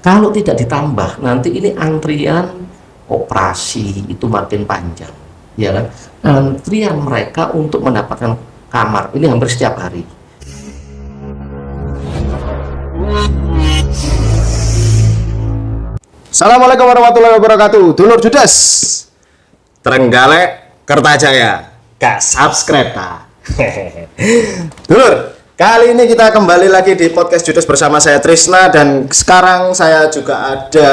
Kalau tidak ditambah, nanti ini antrian operasi itu makin panjang, ya kan? Antrian mereka untuk mendapatkan kamar ini hampir setiap hari. Assalamualaikum warahmatullahi wabarakatuh. Dulur Judes Trenggalek Kertajaya. Gak subscribe ta. Dulur, kali ini kita kembali lagi di podcast Judes bersama saya Trisna, dan sekarang saya juga ada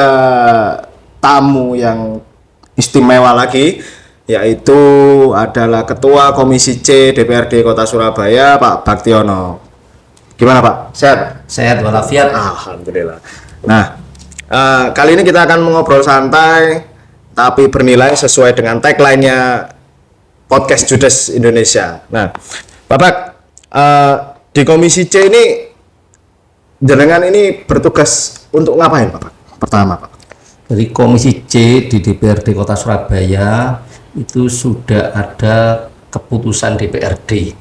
tamu yang istimewa lagi, yaitu adalah Ketua Komisi C DPRD Kota Surabaya, Pak Baktiono. Gimana Pak? Sehat? Sehat walafiat. Alhamdulillah. Nah, kali ini kita akan mengobrol santai tapi bernilai sesuai dengan tagline-nya Podcast Judes Indonesia. Nah, Bapak, di Komisi C ini jenengan ini bertugas untuk ngapain, Bapak? Pertama, Pak. Dari Komisi C di DPRD Kota Surabaya itu sudah ada keputusan DPRD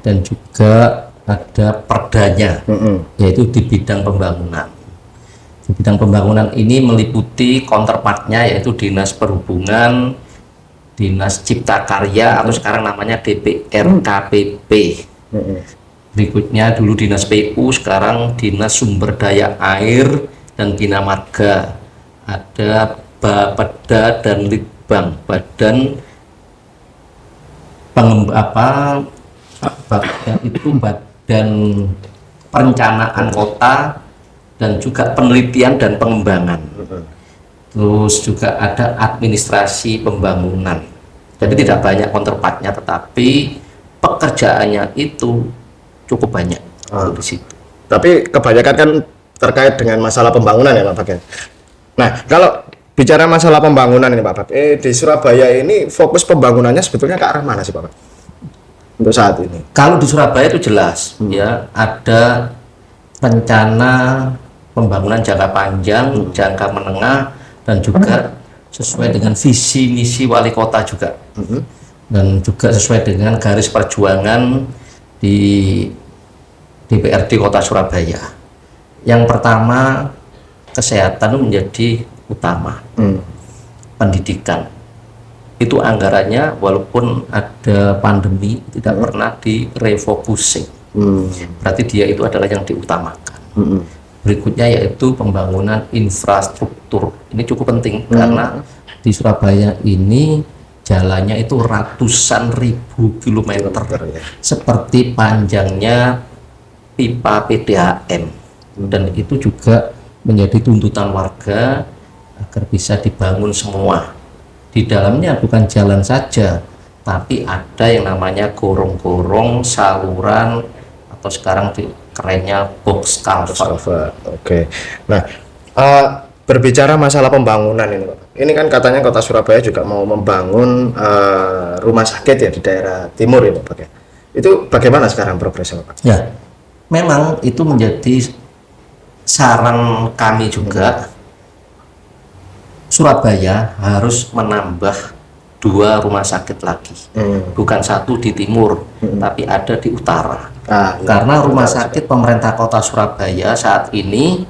dan juga ada perdanya, yaitu di bidang pembangunan. Di bidang pembangunan ini meliputi counterpartnya, yaitu Dinas Perhubungan, Dinas Cipta Karya atau sekarang namanya DPRKPP. Berikutnya dulu Dinas PU, sekarang Dinas Sumber Daya Air dan Bina Marga. Ada Bapeda dan Litbang, Badan Badan Perencanaan Kota dan juga penelitian dan pengembangan. Terus juga ada administrasi pembangunan. Jadi tidak banyak counterpartnya, tetapi pekerjaannya itu cukup banyak di situ. Tapi kebanyakan kan terkait dengan masalah pembangunan ya, Pak Bak. Nah, kalau bicara masalah pembangunan ini, Pak Bak, di Surabaya ini fokus pembangunannya sebetulnya ke arah mana sih, Pak Bak? Untuk saat ini. Kalau di Surabaya itu jelas, ya, ada rencana pembangunan jangka panjang, jangka menengah, dan juga sesuai dengan visi misi wali kota juga, dan juga sesuai dengan garis perjuangan di DPRD Kota Surabaya. Yang pertama, kesehatan menjadi utama, pendidikan itu anggarannya walaupun ada pandemi tidak pernah direfocusing, berarti dia itu adalah yang diutamakan. Berikutnya yaitu pembangunan infrastruktur. Ini cukup penting karena di Surabaya ini jalannya itu ratusan ribu kilometer, seperti panjangnya pipa PDAM, dan itu juga menjadi tuntutan warga agar bisa dibangun semua. Di dalamnya bukan jalan saja, tapi ada yang namanya gorong-gorong, saluran, atau sekarang kerennya box culvert. Oke. Nah, berbicara masalah pembangunan ini, Pak. Ini kan katanya Kota Surabaya juga mau membangun rumah sakit ya di daerah timur ini, Pak. Itu bagaimana sekarang progresnya, Pak? Ya, memang itu menjadi saran kami juga. Surabaya harus menambah 2 rumah sakit lagi, bukan 1 di timur, tapi ada di utara. Karena rumah sakit pemerintah Kota Surabaya saat ini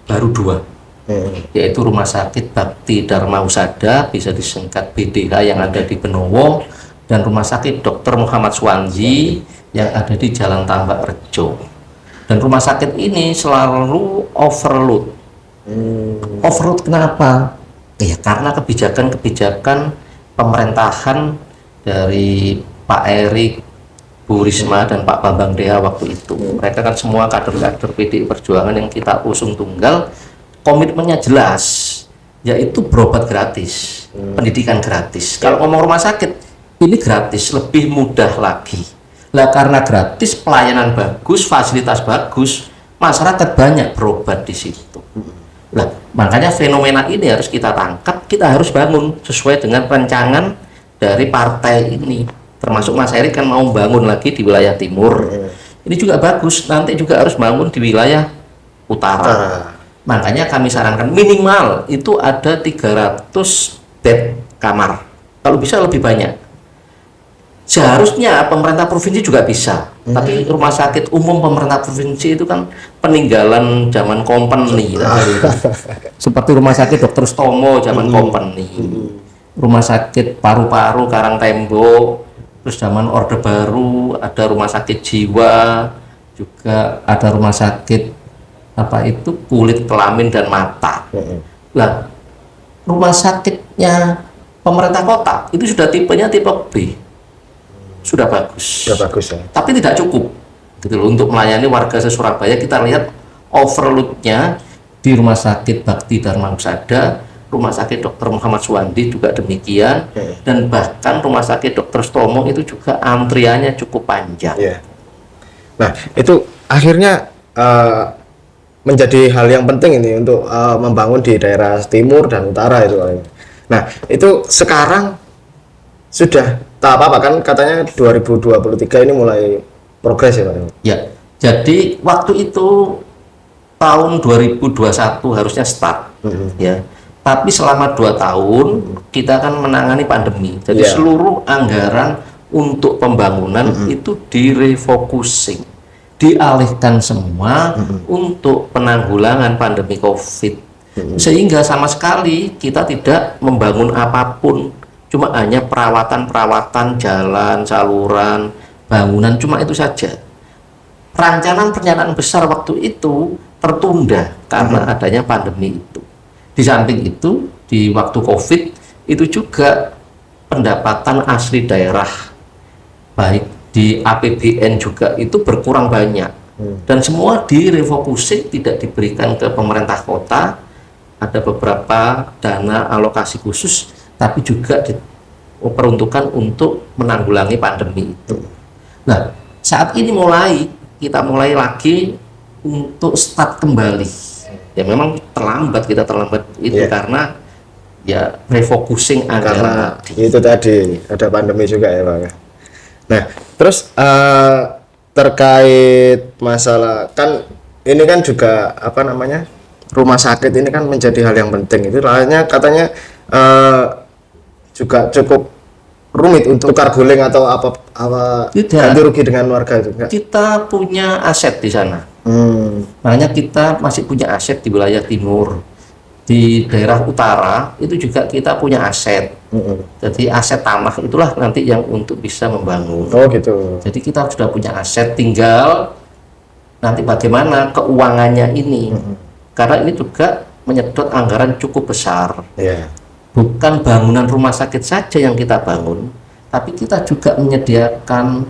baru 2, yaitu Rumah Sakit Bakti Dharma Husada, bisa disingkat BDH, yang ada di Benowo, dan Rumah Sakit Dr. Muhammad Suwanji yang ada di Jalan Tambak Rejo. Dan rumah sakit ini selalu overload. Overload kenapa? Ya karena kebijakan-kebijakan pemerintahan dari Pak Erik, Bu Risma, dan Pak Bambang Deha waktu itu. Mereka kan semua kader-kader PDI Perjuangan yang kita usung tunggal, komitmennya jelas, yaitu berobat gratis, pendidikan gratis. Kalau ngomong rumah sakit, ini gratis, lebih mudah lagi. Lah karena gratis, pelayanan bagus, fasilitas bagus, masyarakat banyak berobat di situ. Lah makanya fenomena ini harus kita tangkap, kita harus bangun sesuai dengan rancangan dari partai ini. Termasuk Mas Erik kan mau bangun lagi di wilayah timur. Ini juga bagus, nanti juga harus bangun di wilayah utara. Makanya kami sarankan minimal itu ada 300 bed kamar. Kalau bisa lebih banyak. Seharusnya pemerintah provinsi juga bisa, tapi rumah sakit umum pemerintah provinsi itu kan peninggalan zaman company, seperti rumah sakit Dr. Stomo zaman company, rumah sakit paru-paru Karangtembok, terus zaman Orde Baru ada rumah sakit jiwa, juga ada rumah sakit apa itu kulit, kelamin dan mata. Nah, rumah sakitnya pemerintah kota itu sudah tipenya tipe B. Sudah bagus ya. Tapi tidak cukup gitu loh untuk melayani warga se-Surabaya. Kita lihat overloadnya di Rumah Sakit Bakti Dharma Husada, Rumah Sakit Dr. Muhammad Suwandi juga demikian, dan bahkan Rumah Sakit Dr. Stomo itu juga antriannya cukup panjang. Nah, itu akhirnya menjadi hal yang penting ini untuk membangun di daerah timur dan utara itu. Nah, itu sekarang sudah tak apa-apa kan katanya 2023 ini mulai progres ya Pak? Ya, jadi waktu itu tahun 2021 harusnya start ya. Tapi selama 2 tahun kita kan menangani pandemi. Jadi seluruh anggaran untuk pembangunan itu direfocusing, dialihkan semua untuk penanggulangan pandemi COVID. Sehingga sama sekali kita tidak membangun apapun. Cuma hanya perawatan jalan, saluran, bangunan, cuma itu saja. Perencanaan besar waktu itu tertunda karena adanya pandemi itu. Di samping itu, di waktu COVID itu juga pendapatan asli daerah, baik di APBN juga itu berkurang banyak. Dan semua direfocusing, tidak diberikan ke pemerintah kota. Ada beberapa dana alokasi khusus, tapi juga diperuntukkan untuk menanggulangi pandemi itu. Nah, saat ini kita mulai lagi untuk start kembali. Ya memang kita terlambat itu karena ya refocusing anggaran. Karena itu tadi ada pandemi juga ya Pak. Nah, terus terkait masalah kan ini kan juga apa namanya, rumah sakit ini kan menjadi hal yang penting. Itu lainnya katanya juga cukup rumit untuk tukar guling atau apa ganti rugi dengan warga itu. Enggak? Kita punya aset di sana. Makanya kita masih punya aset di wilayah timur. Di daerah utara itu juga kita punya aset. Jadi aset tanah itulah nanti yang untuk bisa membangun. Oh gitu. Jadi kita sudah punya aset, tinggal nanti bagaimana keuangannya ini. Karena ini juga menyedot anggaran cukup besar. Bukan bangunan rumah sakit saja yang kita bangun, tapi kita juga menyediakan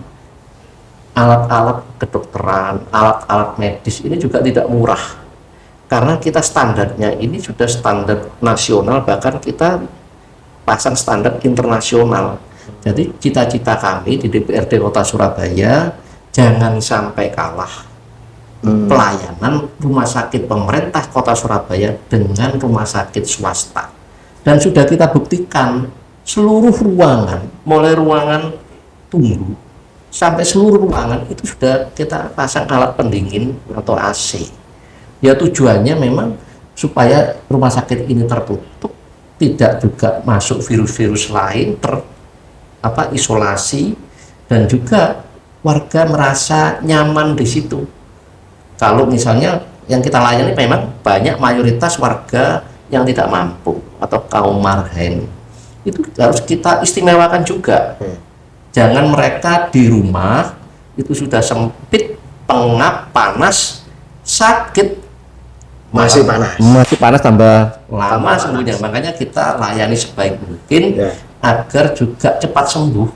alat-alat kedokteran, alat-alat medis. Ini juga tidak murah karena kita standarnya ini sudah standar nasional, bahkan kita pasang standar internasional. Jadi cita-cita kami di DPRD Kota Surabaya jangan sampai kalah pelayanan rumah sakit pemerintah Kota Surabaya dengan rumah sakit swasta. Dan sudah kita buktikan seluruh ruangan, mulai ruangan tunggu sampai seluruh ruangan itu sudah kita pasang alat pendingin atau AC. Ya tujuannya memang supaya rumah sakit ini tertutup, tidak juga masuk virus-virus lain, isolasi, dan juga warga merasa nyaman di situ. Kalau misalnya yang kita layani memang banyak mayoritas warga yang tidak mampu atau kaum marhen, itu harus kita istimewakan juga. Jangan mereka di rumah itu sudah sempit, pengap, panas, sakit, masih panas tambah lama sembuhnya. Makanya kita layani sebaik mungkin agar juga cepat sembuh.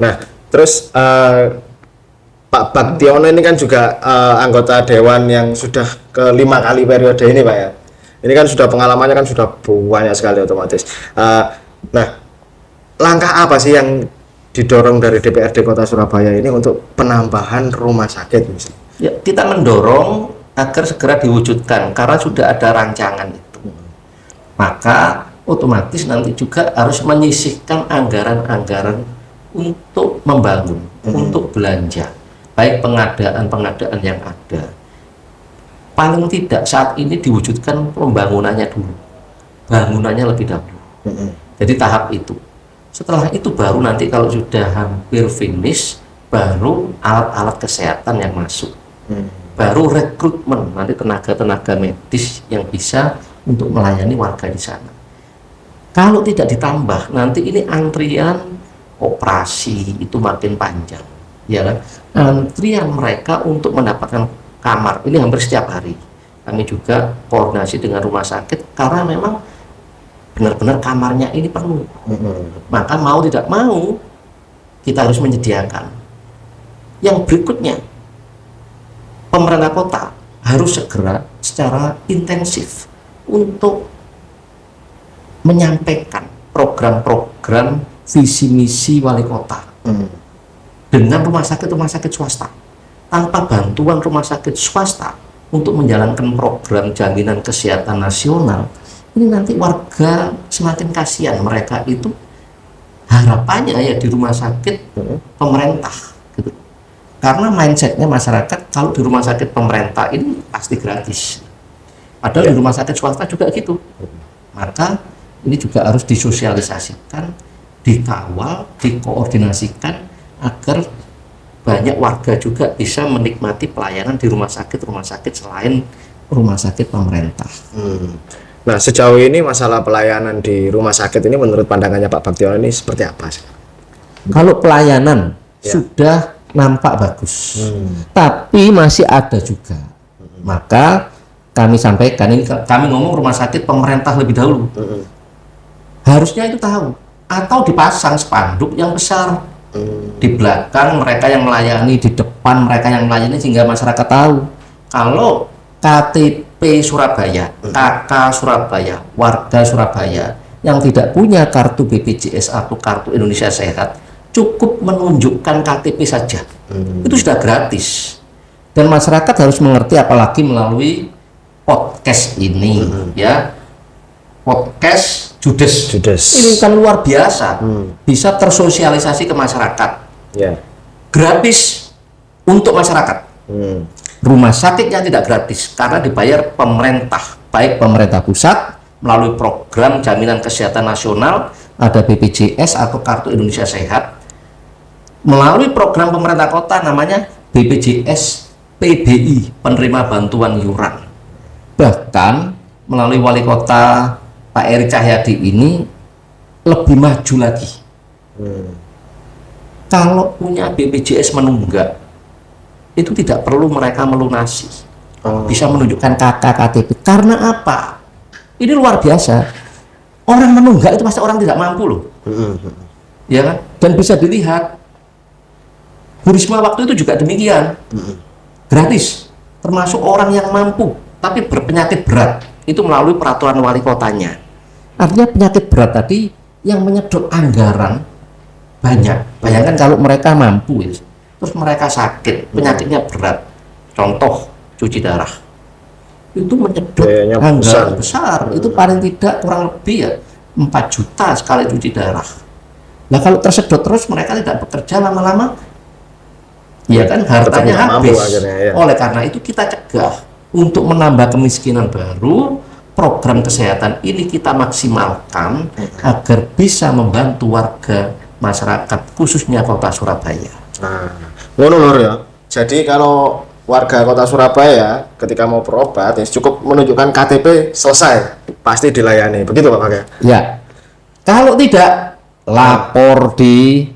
Nah, terus Pak Baktiono ini kan juga anggota dewan yang sudah ke-5 kali periode ini Pak ya. Ini kan sudah pengalamannya kan sudah banyak sekali otomatis. Nah, langkah apa sih yang didorong dari DPRD Kota Surabaya ini untuk penambahan rumah sakit misalnya? Ya, kita mendorong agar segera diwujudkan karena sudah ada rancangan itu. Maka otomatis nanti juga harus menyisihkan anggaran-anggaran untuk membangun, untuk belanja, baik pengadaan yang ada. Paling tidak saat ini diwujudkan pembangunannya dulu, bangunannya lebih dahulu. Jadi tahap itu. Setelah itu baru nanti kalau sudah hampir finish, baru alat-alat kesehatan yang masuk. Baru rekrutmen nanti tenaga-tenaga medis yang bisa untuk melayani warga di sana. Kalau tidak ditambah, nanti ini antrian operasi itu makin panjang, ya kan? Antrian mereka untuk mendapatkan kamar ini hampir setiap hari. Kami juga koordinasi dengan rumah sakit karena memang benar-benar kamarnya ini penuh. Maka mau tidak mau kita harus menyediakan. Yang berikutnya, pemerintah kota harus segera secara intensif untuk menyampaikan program-program visi misi wali kota dengan rumah sakit swasta. Tanpa bantuan rumah sakit swasta untuk menjalankan program jaminan kesehatan nasional, ini nanti warga semakin kasihan. Mereka itu harapannya ya di rumah sakit pemerintah gitu. Karena mindsetnya masyarakat kalau di rumah sakit pemerintah ini pasti gratis, padahal di rumah sakit swasta juga gitu. Maka ini juga harus disosialisasikan, dikawal, dikoordinasikan agar banyak warga juga bisa menikmati pelayanan di rumah sakit selain rumah sakit pemerintah. Nah, sejauh ini masalah pelayanan di rumah sakit ini menurut pandangannya Pak Baktion ini seperti apa sih? Kalau pelayanan sudah nampak bagus, tapi masih ada juga. Maka kami sampaikan, ini kami ngomong rumah sakit pemerintah lebih dahulu. Harusnya itu tahu, atau dipasang spanduk yang besar di belakang mereka yang melayani, di depan mereka yang melayani, sehingga masyarakat tahu kalau KTP Surabaya, KK Surabaya, warga Surabaya yang tidak punya kartu BPJS atau kartu Indonesia Sehat cukup menunjukkan KTP saja, itu sudah gratis. Dan masyarakat harus mengerti, apalagi melalui podcast ini, ya, podcast Judes. Ini kan luar biasa, bisa tersosialisasi ke masyarakat, gratis untuk masyarakat. Rumah sakitnya tidak gratis karena dibayar pemerintah, baik pemerintah pusat melalui program jaminan kesehatan nasional, ada BPJS atau kartu Indonesia Sehat, melalui program pemerintah kota namanya BPJS PBI, penerima bantuan iuran. Bahkan melalui wali kota Pak Eri Cahyadi ini lebih maju lagi. Kalau punya BPJS menunggak, itu tidak perlu mereka melunasi, bisa menunjukkan KTP. Karena apa? Ini luar biasa. Orang menunggak itu pasti orang tidak mampu loh, ya kan? Dan bisa dilihat, Bu Risma waktu itu juga demikian, gratis, termasuk orang yang mampu tapi berpenyakit berat, itu melalui peraturan wali kotanya. Artinya penyakit berat tadi yang menyedot anggaran banyak. Bayangkan kalau mereka mampu, ya, terus mereka sakit, penyakitnya berat, contoh cuci darah, itu menyedot anggaran besar. Itu paling tidak kurang lebih ya 4 juta sekali cuci darah. Nah kalau tersedot terus, mereka tidak bekerja, lama-lama ya kan hartanya habis. Oleh karena itu kita cegah untuk menambah kemiskinan baru. Program kesehatan ini kita maksimalkan agar bisa membantu warga masyarakat khususnya kota Surabaya. Nah, ngono lur ya. Jadi kalau warga kota Surabaya ketika mau berobat ya cukup menunjukkan KTP, selesai, pasti dilayani. Begitu Pak Pak ya? Ya. Kalau tidak, lapor di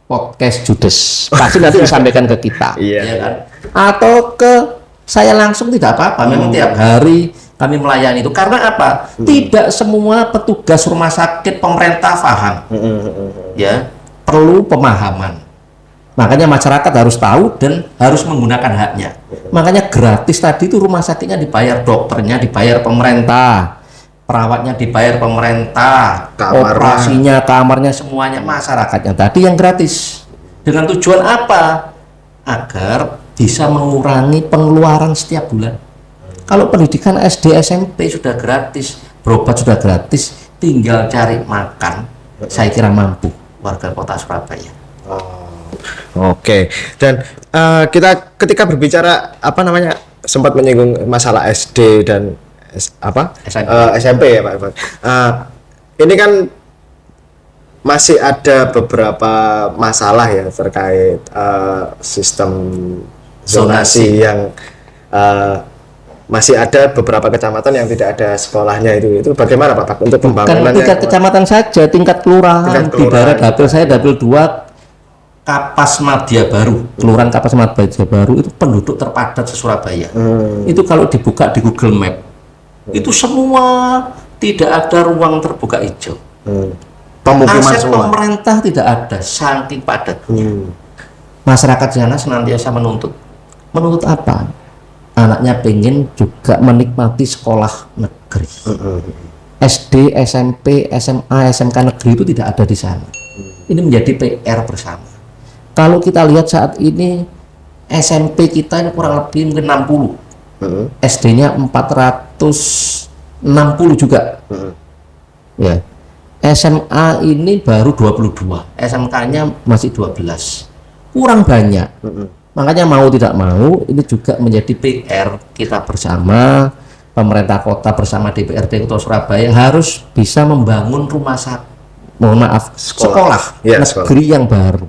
podcast Judes. Pasti nanti disampaikan ke kita, ya kan? Atau ke saya langsung, tidak apa-apa. Memang tiap hari kami melayani itu. Karena apa? Tidak semua petugas rumah sakit pemerintah paham. Ya, perlu pemahaman. Makanya masyarakat harus tahu dan harus menggunakan haknya. Makanya gratis tadi itu rumah sakitnya dibayar, dokternya dibayar pemerintah, perawatnya dibayar pemerintah, operasinya, kamarnya, semuanya masyarakatnya tadi yang gratis. Dengan tujuan apa? Agar bisa mengurangi pengeluaran setiap bulan. Kalau pendidikan SD SMP sudah gratis, berobat sudah gratis, tinggal cari makan, saya kira mampu warga kota Surabaya. Oke. Dan kita ketika berbicara sempat menyinggung masalah SD dan SMP ya Pak. Ini kan masih ada beberapa masalah ya terkait sistem zonasi yang masih ada beberapa kecamatan yang tidak ada sekolahnya itu bagaimana Pak untuk pembangunan? Bukan tingkat kecamatan saja, tingkat kelurahan. Di daerah dapil saya dapil 2 Kapas Madya Baru, Kelurahan Kapas Madya Baru itu penduduk terpadat se-Surabaya. Itu kalau dibuka di Google Map, itu semua tidak ada ruang terbuka hijau. Pemukiman Aset semua. pemerintah tidak ada, saking padatnya. Masyarakat di sana senantiasa menuntut apa? Anaknya pengen juga menikmati sekolah negeri. SD, SMP, SMA, SMK negeri itu tidak ada di sana. Ini menjadi PR bersama. Kalau kita lihat saat ini SMP kita ini kurang lebih mungkin 60, SD-nya 460 juga, ya. SMA ini baru 22, SMK-nya masih 12, kurang banyak. Makanya mau tidak mau ini juga menjadi PR kita bersama, pemerintah kota bersama DPRD Kota Surabaya harus bisa membangun rumah sakit, sekolah negeri yang baru.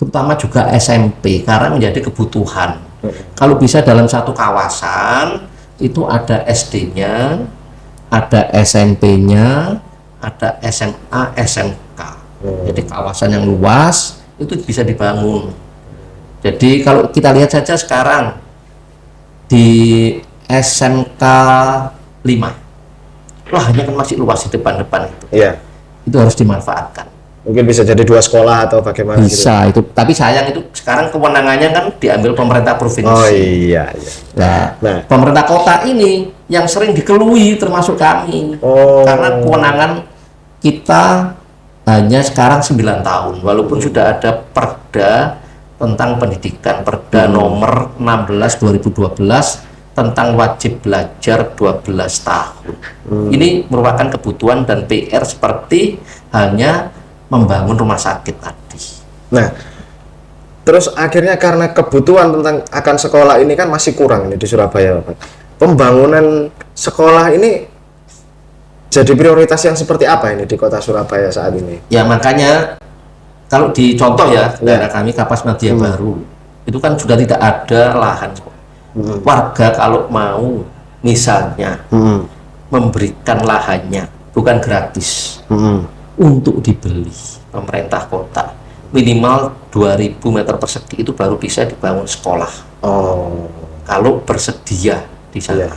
Terutama juga SMP karena menjadi kebutuhan. Kalau bisa dalam satu kawasan itu ada SD-nya, ada SMP-nya, ada SMA, SMK. Jadi kawasan yang luas itu bisa dibangun. Jadi kalau kita lihat saja sekarang di SMK 5 lahannya kan masih luas di depan-depan itu. Iya. Itu harus dimanfaatkan. Mungkin bisa jadi 2 sekolah atau bagaimana? Bisa gitu. Itu, tapi sayang itu sekarang kewenangannya kan diambil pemerintah provinsi. Oh iya. Nah, pemerintah kota ini yang sering dikelui termasuk kami. Karena kewenangan kita hanya sekarang 9 tahun, walaupun sudah ada perda tentang pendidikan, perda nomor 16 2012 tentang wajib belajar 12 tahun. Ini merupakan kebutuhan dan PR seperti hanya membangun rumah sakit tadi. Nah, terus akhirnya karena kebutuhan tentang akan sekolah ini kan masih kurang ini di Surabaya, Pak. Pembangunan sekolah ini jadi prioritas yang seperti apa ini di kota Surabaya saat ini? Ya makanya kalau di contoh ya daerah kami Kapas Madya Baru itu kan sudah tidak ada lahan. Warga kalau mau misalnya memberikan lahannya bukan gratis. Untuk dibeli pemerintah kota minimal 2000 meter persegi itu baru bisa dibangun sekolah. Kalau bersedia di sana.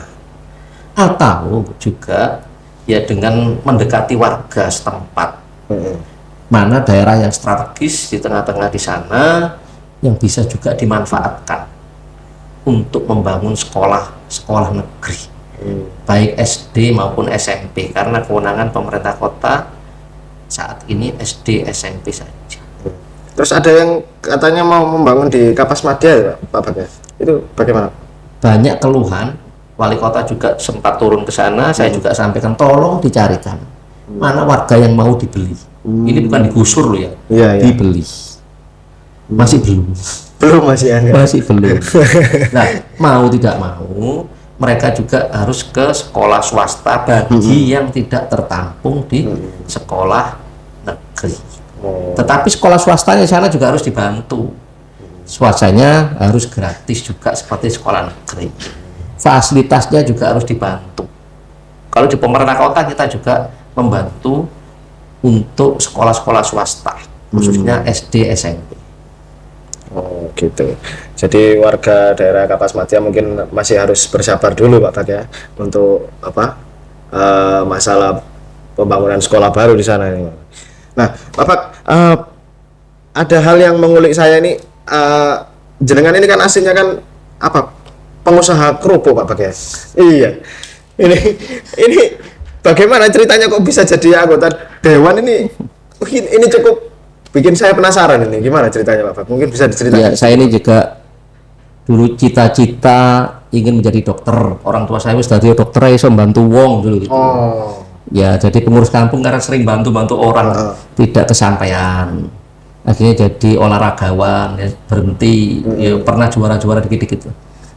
Atau juga ya dengan mendekati warga setempat. Mana daerah yang strategis di tengah-tengah di sana yang bisa juga dimanfaatkan untuk membangun sekolah negeri. Baik SD maupun SMP karena kewenangan pemerintah kota saat ini SD SMP saja. Terus ada yang katanya mau membangun di Kapas Madya ya Pak Bagas, itu bagaimana? Banyak keluhan, wali kota juga sempat turun ke sana, saya juga sampaikan tolong dicarikan mana warga yang mau dibeli. Ini bukan digusur loh ya, dibeli. Masih belum masih belum. Nah, mau tidak mau mereka juga harus ke sekolah swasta bagi yang tidak tertampung di sekolah negeri. Tetapi sekolah swastanya di sana juga harus dibantu. Swastanya harus gratis juga seperti sekolah negeri. Fasilitasnya juga harus dibantu. Kalau di pemerintah kota kita juga membantu untuk sekolah-sekolah swasta, khususnya SD, SMP. Oh gitu. Jadi warga daerah Kapas Madya mungkin masih harus bersabar dulu Pak Bak ya untuk masalah pembangunan sekolah baru di sana ini. Nah, Pak Bak, ada hal yang mengulik saya ini, jenengan ini kan aslinya kan pengusaha kerupuk Pak Bak ya. Iya. Ini bagaimana ceritanya kok bisa jadi anggota dewan ini? Ini cukup bikin saya penasaran ini, gimana ceritanya Pak? Mungkin bisa diceritakan. Ya, saya ini juga dulu cita-cita ingin menjadi dokter. Orang tua saya sudah dokter, saya membantu wong dulu gitu. Ya, jadi pengurus kampung karena sering bantu orang, tidak kesampaian. Akhirnya jadi olahragawan, ya, berhenti, ya, pernah juara-juara dikit-dikit.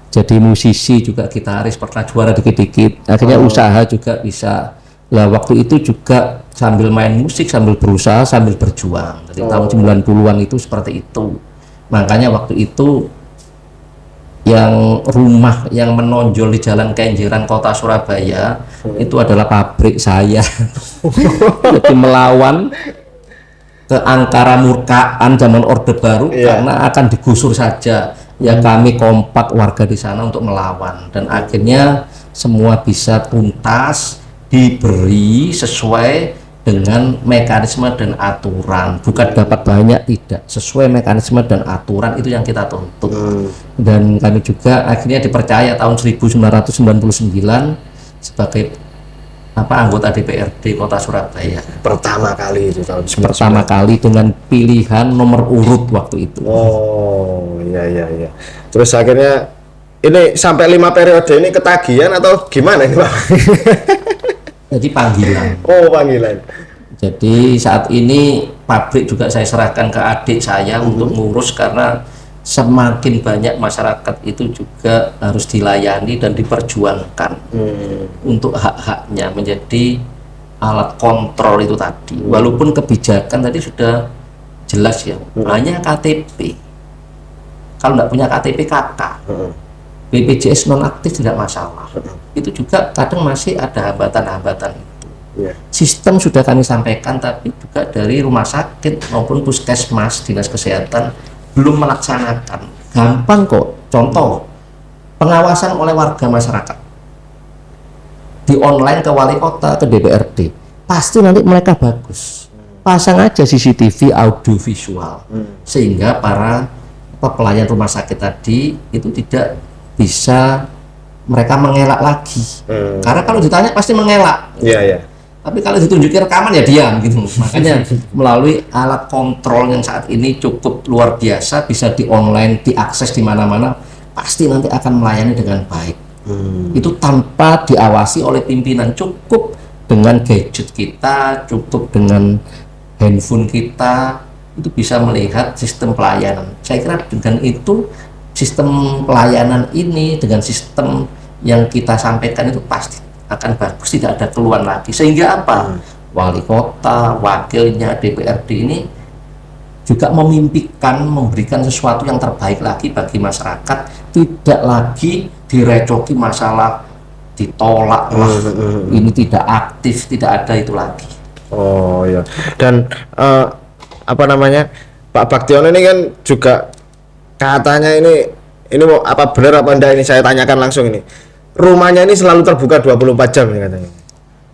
Jadi musisi juga, gitaris, pernah juara dikit-dikit. Akhirnya usaha juga bisa. Lah waktu itu juga sambil main musik, sambil berusaha, sambil berjuang. Dari tahun 90-an itu seperti itu. Makanya waktu itu yang rumah yang menonjol di Jalan Kenjeran Kota Surabaya itu adalah pabrik saya. Jadi melawan keangkara murkaan zaman Orde Baru karena akan digusur saja. Ya kami kompak warga di sana untuk melawan, dan akhirnya semua bisa tuntas, diberi sesuai dengan mekanisme dan aturan, bukan dapat banyak, tidak, sesuai mekanisme dan aturan itu yang kita tuntut. Dan kami juga akhirnya dipercaya tahun 1999 sebagai anggota DPRD Kota Surabaya. Pertama kali itu tahun 99. Pertama kali dengan pilihan nomor urut waktu itu. Oh iya. Terus akhirnya ini sampai 5 periode ini ketagihan atau gimana ini Pak? Jadi panggilan. Oh panggilan. Jadi saat ini pabrik juga saya serahkan ke adik saya untuk ngurus, karena semakin banyak masyarakat itu juga harus dilayani dan diperjuangkan untuk hak-haknya, menjadi alat kontrol itu tadi. Walaupun kebijakan tadi sudah jelas ya, hanya KTP. Kalau nggak punya KTP KK, BPJS nonaktif tidak masalah. Itu juga kadang masih ada hambatan-hambatan itu. Sistem sudah kami sampaikan, tapi juga dari rumah sakit maupun puskesmas, dinas kesehatan belum melaksanakan. Gampang kok. Contoh, pengawasan oleh warga masyarakat di online ke wali kota, ke DPRD, pasti nanti mereka bagus. Pasang aja CCTV audio visual, sehingga para pelayan rumah sakit tadi itu tidak bisa mereka mengelak lagi. Karena kalau ditanya pasti mengelak. Tapi kalau ditunjukin rekaman ya diam gitu. Makanya melalui alat kontrol yang saat ini cukup luar biasa, bisa di online, diakses di mana-mana, pasti nanti akan melayani dengan baik. Itu tanpa diawasi oleh pimpinan, cukup dengan gadget kita, cukup dengan handphone kita, itu bisa melihat sistem pelayanan. Saya kira dengan itu sistem pelayanan ini, dengan sistem yang kita sampaikan itu pasti akan bagus, tidak ada keluhan lagi. Sehingga apa? Wali kota, wakilnya, DPRD ini juga memimpikan memberikan sesuatu yang terbaik lagi bagi masyarakat, tidak lagi direcoki masalah ditolak lah, ini tidak aktif, tidak ada itu lagi. Oh iya. Dan Pak Baktiono ini kan juga katanya ini mau apa benar apa enggak, ini saya tanyakan langsung ini. Rumahnya ini selalu terbuka 24 jam ya katanya.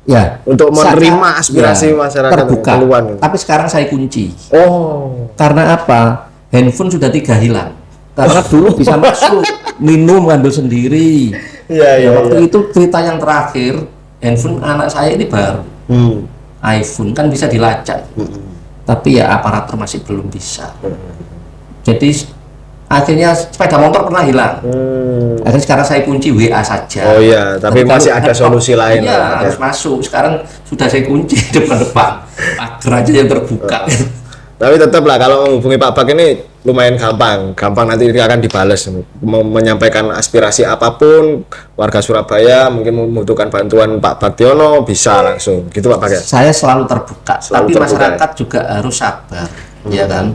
Ya, untuk menerima aspirasi masyarakat terbuka. Keluhan. Tapi sekarang saya kunci. Oh. Karena apa? Handphone sudah 3 hilang. Karena dulu bisa masuk, minum, ngambil sendiri. Waktu itu cerita yang terakhir, handphone anak saya ini baru. iPhone kan bisa dilacak. Tapi ya aparatur masih belum bisa. Jadi akhirnya sepeda motor pernah hilang. Akhirnya sekarang saya kunci WA saja. Oh iya, tapi masih ada solusi lain. Iya, harus masuk. Sekarang sudah saya kunci depan-depan. Pagar aja yang terbuka. Tapi tetap lah kalau menghubungi Pak Bak ini lumayan gampang nanti akan dibales. Menyampaikan aspirasi apapun warga Surabaya, mungkin membutuhkan bantuan Pak Baktiono bisa langsung. Gitu Pak Bak ya? Saya selalu terbuka. Tapi masyarakat juga harus sabar, ya kan?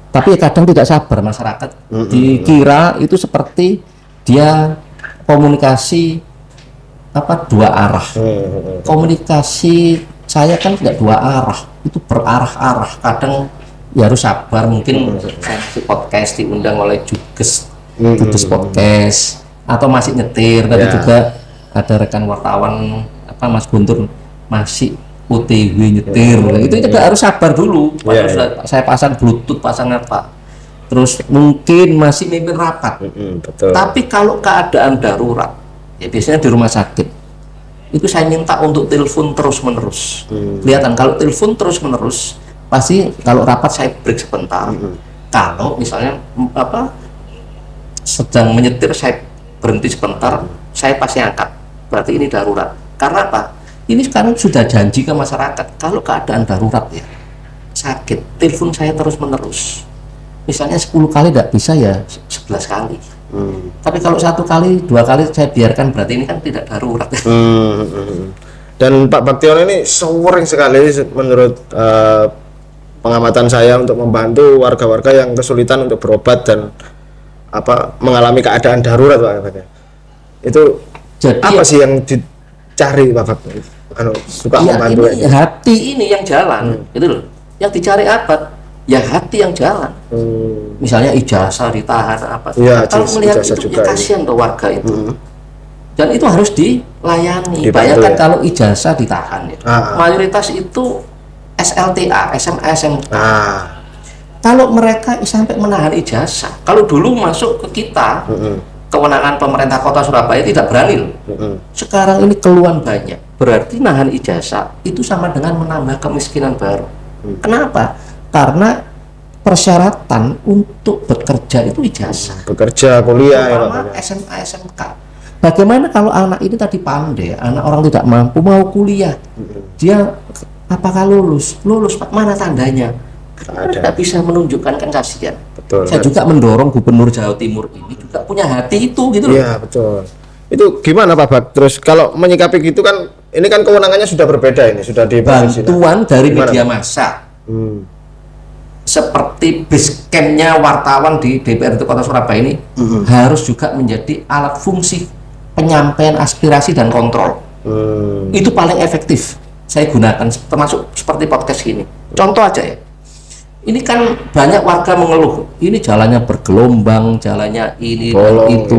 Tapi kadang tidak sabar masyarakat, dikira itu seperti dia komunikasi dua arah. Komunikasi saya kan tidak dua arah, itu berarah-arah. Kadang ya harus sabar. Mungkin saya di podcast diundang oleh Judes podcast, atau masih nyetir. Tadi juga ada rekan wartawan Mas Guntur masih OTW nyetir, itu juga harus sabar dulu. Saya pasang Bluetooth, pasang apa, terus mungkin masih mimpin rapat. Betul. Tapi kalau keadaan darurat, ya biasanya di rumah sakit, itu saya minta untuk telepon terus menerus. Kelihatan kalau telepon terus menerus, pasti kalau rapat saya break sebentar. Kalau misalnya sedang menyetir, saya berhenti sebentar, saya pasti angkat. Berarti ini darurat. Karena apa? Ini sekarang sudah janji ke masyarakat, kalau keadaan darurat ya, sakit, telepon saya terus menerus. Misalnya 10 kali tidak bisa ya 11 kali. Tapi kalau 1 kali, 2 kali saya biarkan, berarti ini kan tidak darurat. Dan Pak Baktiono ini sering sekali menurut pengamatan saya untuk membantu warga-warga yang kesulitan untuk berobat dan mengalami keadaan darurat Pak. Itu jadi apa sih yang dicari Pak Bak? Suka membantu ini hati ini yang jalan gitu loh. Yang dicari apa? Ya hati yang jalan. Misalnya ijazah ditahan apa. Ya, kalau melihat itu ya kasihan tuh warga itu. Dan itu harus dilayani. Bayangkan kalau ijazah ditahan ya. Mayoritas itu SLTA, SMA, SMK. Kalau mereka sampai menahan ijazah, kalau dulu masuk ke kita, kewenangan pemerintah Kota Surabaya tidak berani loh. Sekarang ini keluhan banyak. Berarti nahan ijazah itu sama dengan menambah kemiskinan baru. Kenapa? Karena persyaratan untuk bekerja itu ijazah. Bekerja, kuliah, SMA, SMK. Bagaimana kalau anak ini tadi pandai, anak orang tidak mampu mau kuliah, dia apakah lulus Pak, mana tandanya? Tidak bisa menunjukkan, kan kasihan. Betul. Saya juga mendorong Gubernur Jawa Timur ini juga punya hati itu gitu loh. Iya betul. Itu gimana Pak Bak? Terus kalau menyikapi gitu kan, ini kan kewenangannya sudah berbeda, ini sudah di bantuan dari media massa. Seperti basecampnya wartawan di DPRD Kota Surabaya ini harus juga menjadi alat fungsi penyampaian aspirasi dan kontrol. Itu paling efektif saya gunakan, termasuk seperti podcast ini. Contoh aja ya, ini kan banyak warga mengeluh, ini jalannya bergelombang, jalannya ini dan itu.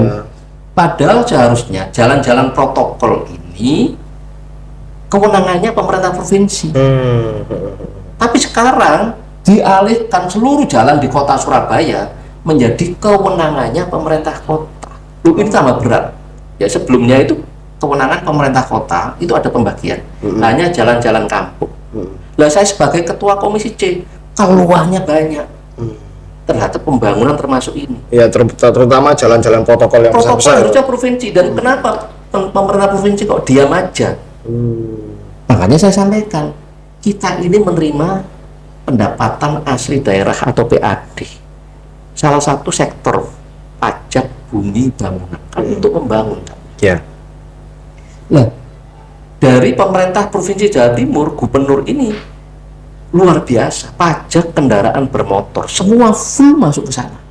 Padahal seharusnya jalan-jalan protokol ini kewenangannya pemerintah provinsi. Tapi sekarang dialihkan seluruh jalan di Kota Surabaya menjadi kewenangannya pemerintah kota. Ini tambah berat. Ya sebelumnya itu kewenangan pemerintah kota itu ada pembagian, hanya jalan-jalan kampung. Lah saya sebagai ketua komisi C, keluarnya banyak terhadap pembangunan termasuk ini. Ya terutama jalan-jalan protokol yang besar-besar. Harusnya provinsi, dan kenapa pemerintah provinsi kok diam aja? Makanya saya sampaikan, kita ini menerima pendapatan asli daerah atau PAD. Salah satu sektor pajak bumi bangunan kan untuk membangun kan. Ya. Nah, dari pemerintah Provinsi Jawa Timur, gubernur ini luar biasa, pajak kendaraan bermotor semua full masuk ke sana.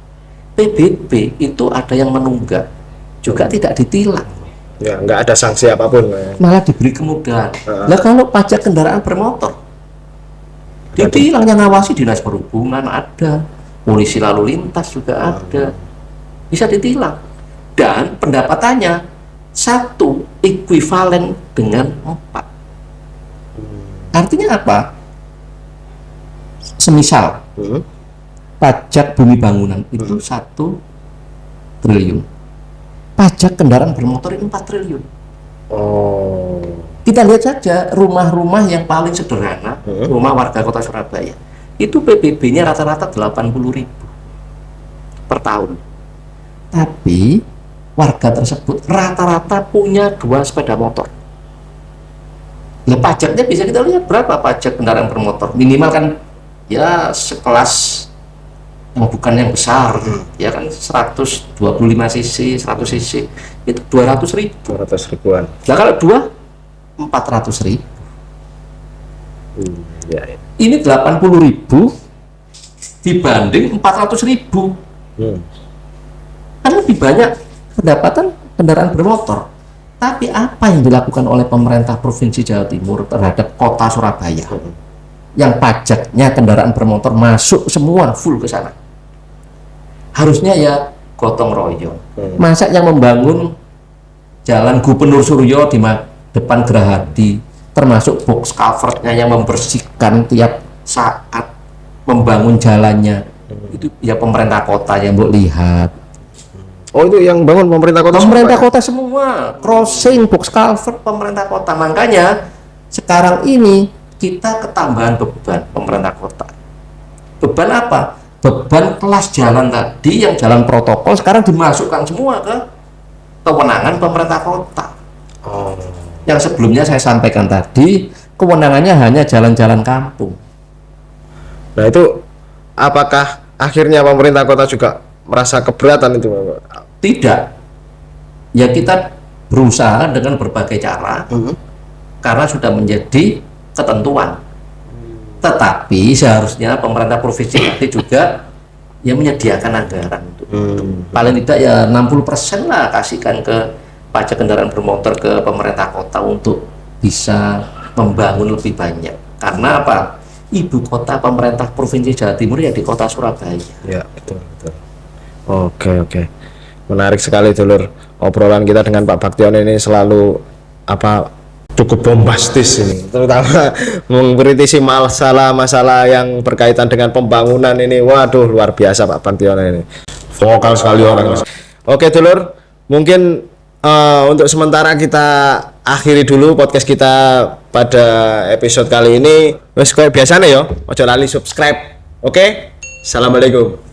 PBB itu ada yang menunggak, juga tidak ditilang. Ya, nggak ada sanksi apapun. Malah diberi kemudahan. Nah, kalau pajak kendaraan bermotor ditilang, yang ngawasi dinas perhubungan ada, polisi lalu lintas juga ada. Bisa ditilang, dan pendapatannya 1 ekuivalen dengan 4. Artinya apa? Semisal pajak bumi bangunan itu 1 triliun, pajak kendaraan bermotor itu 4 triliun. Kita lihat saja rumah-rumah yang paling sederhana, rumah warga Kota Surabaya itu PBB-nya rata-rata 80.000 per tahun. Tapi warga tersebut rata-rata punya 2 sepeda motor. Nah, pajaknya bisa kita lihat berapa pajak kendaraan bermotor. Minimal kan ya sekelas yang bukan yang besar, ya kan 125 cc, 100 cc itu 200.000. 200 ribuan. Nah kalau 2, 400.000. Ya. Ini 80.000 dibanding 400.000. Kan lebih banyak pendapatan kendaraan bermotor. Tapi apa yang dilakukan oleh pemerintah Provinsi Jawa Timur terhadap Kota Surabaya yang pajaknya kendaraan bermotor masuk semua full ke sana? Harusnya ya gotong royong. Masa yang membangun jalan Gubernur Suryo di depan Gerahadi, termasuk box covernya yang membersihkan tiap saat, membangun jalannya, itu ya pemerintah kota yang mau lihat. Oh, itu yang bangun pemerintah kota? Pemerintah kota semua, crossing, box cover pemerintah kota. Makanya sekarang ini kita ketambahan beban pemerintah kota. Beban apa? Beban kelas jalan tadi yang jalan protokol sekarang dimasukkan semua ke kewenangan pemerintah kota. Yang sebelumnya saya sampaikan tadi, kewenangannya hanya jalan-jalan kampung. Nah, itu apakah akhirnya pemerintah kota juga merasa keberatan itu, Bapak? Tidak. Ya kita berusaha dengan berbagai cara karena sudah menjadi ketentuan. Tetapi seharusnya pemerintah provinsi nanti juga yang menyediakan anggaran untuk itu. Paling tidak ya 60% lah kasihkan ke pajak kendaraan bermotor ke pemerintah kota untuk bisa membangun lebih banyak. Karena apa? Ibu kota pemerintah provinsi Jawa Timur ya di kota Surabaya. Ya, betul. Oke. Menarik sekali dulur. Obrolan kita dengan Pak Baktion ini selalu cukup bombastis ini, terutama mengkritisi masalah-masalah yang berkaitan dengan pembangunan ini. Waduh, luar biasa Pak Baktion ini. Vokal sekali orang. Oke dulur, mungkin untuk sementara kita akhiri dulu podcast kita pada episode kali ini. Wes kayak biasanya ya, ojo lali subscribe. Oke? Assalamualaikum.